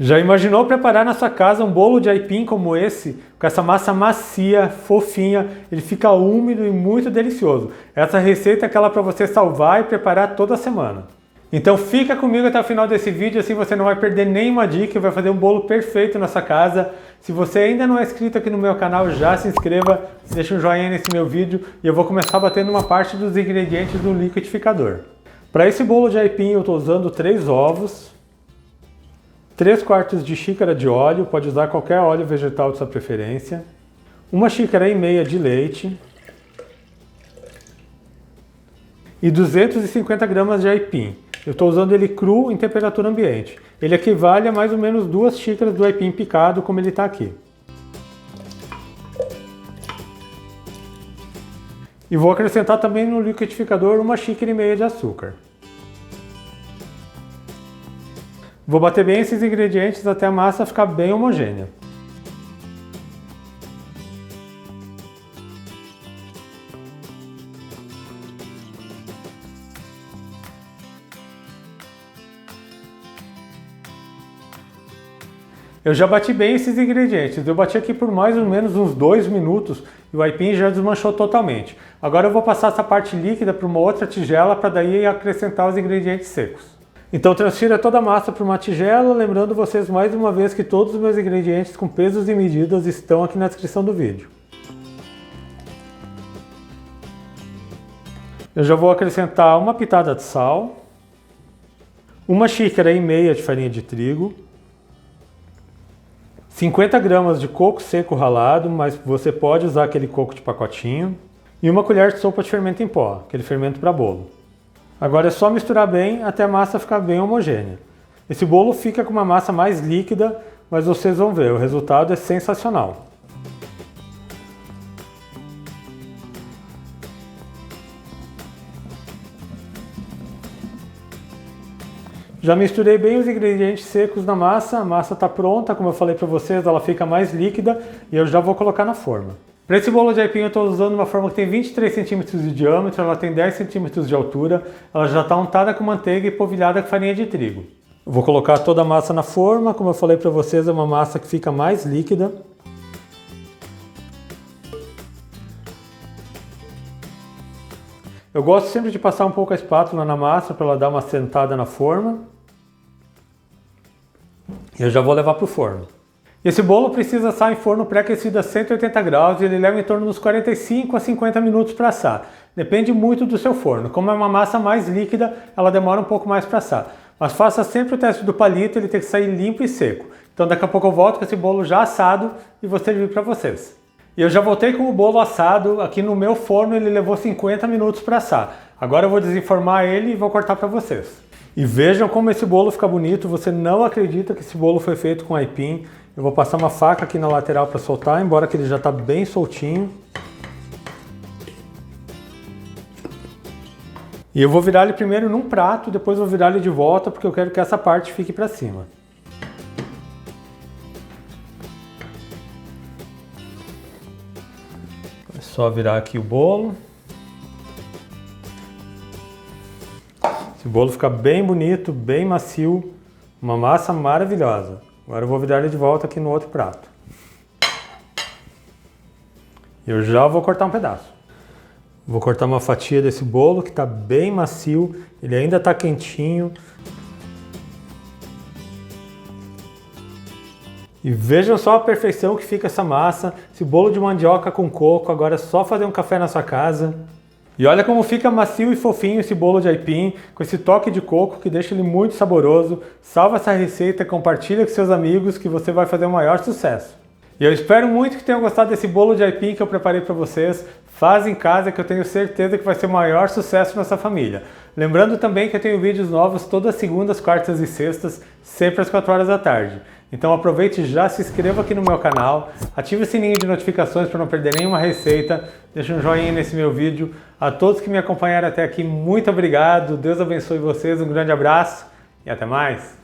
Já imaginou preparar na sua casa um bolo de aipim como esse? Com essa massa macia, fofinha, ele fica úmido e muito delicioso. Essa receita é aquela para você salvar e preparar toda semana. Então fica comigo até o final desse vídeo, assim você não vai perder nenhuma dica e vai fazer um bolo perfeito na sua casa. Se você ainda não é inscrito aqui no meu canal, já se inscreva, deixa um joinha nesse meu vídeo e eu vou começar batendo uma parte dos ingredientes do liquidificador. Para esse bolo de aipim eu estou usando 3 ovos, 3/4 de xícara de óleo, pode usar qualquer óleo vegetal de sua preferência, 1,5 xícaras de leite e 250 gramas de aipim. Eu estou usando ele cru em temperatura ambiente. Ele equivale a mais ou menos 2 xícaras do aipim picado, como ele está aqui. E vou acrescentar também no liquidificador 1,5 xícara de açúcar. Vou bater bem esses ingredientes até a massa ficar bem homogênea. Eu já bati bem esses ingredientes, eu bati aqui por mais ou menos uns 2 minutos e o aipim já desmanchou totalmente. Agora eu vou passar essa parte líquida para uma outra tigela para daí acrescentar os ingredientes secos. Então transfira toda a massa para uma tigela, lembrando vocês mais uma vez que todos os meus ingredientes com pesos e medidas estão aqui na descrição do vídeo. Eu já vou acrescentar uma pitada de sal, 1,5 xícara de farinha de trigo, 50 gramas de coco seco ralado, mas você pode usar aquele coco de pacotinho, e 1 colher de sopa de fermento em pó, aquele fermento para bolo. Agora é só misturar bem até a massa ficar bem homogênea. Esse bolo fica com uma massa mais líquida, mas vocês vão ver, o resultado é sensacional. Já misturei bem os ingredientes secos na massa, a massa está pronta, como eu falei para vocês, ela fica mais líquida e eu já vou colocar na forma. Para esse bolo de aipim eu estou usando uma forma que tem 23 centímetros de diâmetro, ela tem 10 centímetros de altura, ela já está untada com manteiga e polvilhada com farinha de trigo. Eu vou colocar toda a massa na forma, como eu falei para vocês, é uma massa que fica mais líquida. Eu gosto sempre de passar um pouco a espátula na massa para ela dar uma sentada na forma. E eu já vou levar para o forno. Esse bolo precisa assar em forno pré-aquecido a 180 graus e ele leva em torno dos 45 a 50 minutos para assar. Depende muito do seu forno. Como é uma massa mais líquida, ela demora um pouco mais para assar. Mas faça sempre o teste do palito, ele tem que sair limpo e seco. Então daqui a pouco eu volto com esse bolo já assado e vou servir para vocês. E eu já voltei com o bolo assado, aqui no meu forno ele levou 50 minutos para assar. Agora eu vou desenformar ele e vou cortar para vocês. E vejam como esse bolo fica bonito, você não acredita que esse bolo foi feito com aipim. Eu vou passar uma faca aqui na lateral para soltar, embora que ele já está bem soltinho. E eu vou virar ele primeiro num prato, depois vou virar ele de volta, porque eu quero que essa parte fique para cima. É só virar aqui o bolo. Esse bolo fica bem bonito, bem macio, uma massa maravilhosa. Agora eu vou virar ele de volta aqui no outro prato. Eu já vou cortar um pedaço. Vou cortar uma fatia desse bolo que está bem macio, ele ainda está quentinho. E vejam só a perfeição que fica essa massa, esse bolo de mandioca com coco, agora é só fazer um café na sua casa. E olha como fica macio e fofinho esse bolo de aipim, com esse toque de coco que deixa ele muito saboroso. Salva essa receita, compartilha com seus amigos que você vai fazer o maior sucesso. E eu espero muito que tenham gostado desse bolo de aipim que eu preparei para vocês. Faz em casa que eu tenho certeza que vai ser o maior sucesso na sua família. Lembrando também que eu tenho vídeos novos todas as segundas, quartas e sextas, sempre às 4 horas da tarde. Então aproveite e já se inscreva aqui no meu canal, ative o sininho de notificações para não perder nenhuma receita, deixe um joinha nesse meu vídeo. A todos que me acompanharam até aqui, muito obrigado, Deus abençoe vocês, um grande abraço e até mais!